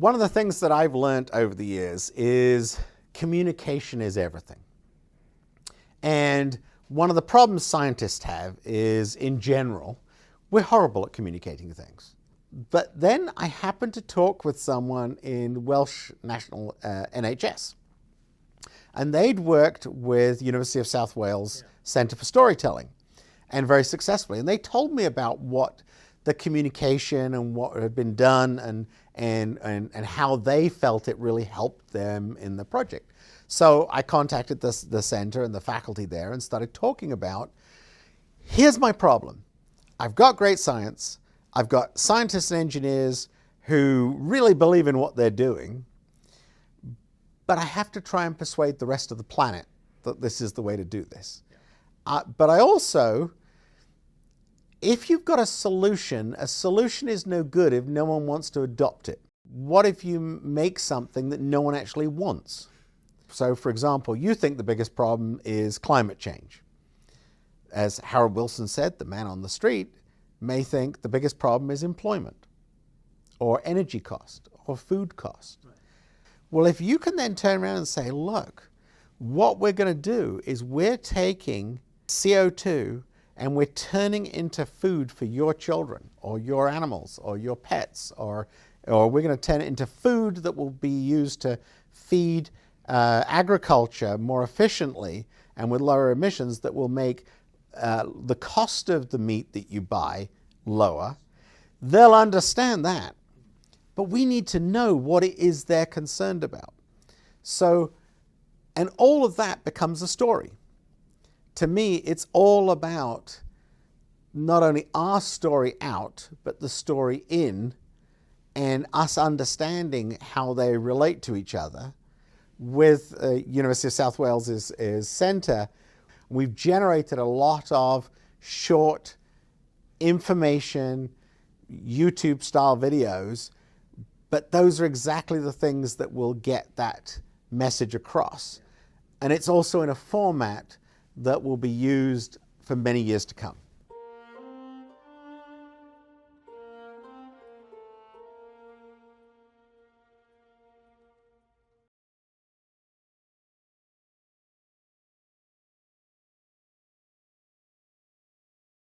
One of the things that I've learned over the years is communication is everything. And one of the problems scientists have is, in general, we're horrible at communicating things. But then I happened to talk with someone in Welsh National NHS. And they'd worked with University of South Wales Centre for Storytelling, and very successfully. And they told me about what the communication and what had been done and how they felt it really helped them in the project. So I contacted the center and the faculty there and started talking about, here's my problem. I've got great science. I've got scientists and engineers who really believe in what they're doing, but I have to try and persuade the rest of the planet that this is the way to do this. But I also, if you've got a solution is no good if no one wants to adopt it. What if you make something that no one actually wants? So, for example, you think the biggest problem is climate change. As Harold Wilson said, the man on the street may think the biggest problem is employment, or energy cost, or food cost. Right. Well, if you can then turn around and say, look, what we're going to do is we're taking CO2 and we're turning into food for your children, or your animals, or your pets, or we're going to turn it into food that will be used to feed agriculture more efficiently and with lower emissions, that will make the cost of the meat that you buy lower. They'll understand that. But we need to know what it is they're concerned about. So, and all of that becomes a story. To me, it's all about not only our story out, but the story in, and us understanding how they relate to each other. With University of South Wales' centre, we've generated a lot of short information, YouTube-style videos, but those are exactly the things that will get that message across. And it's also in a format that will be used for many years to come.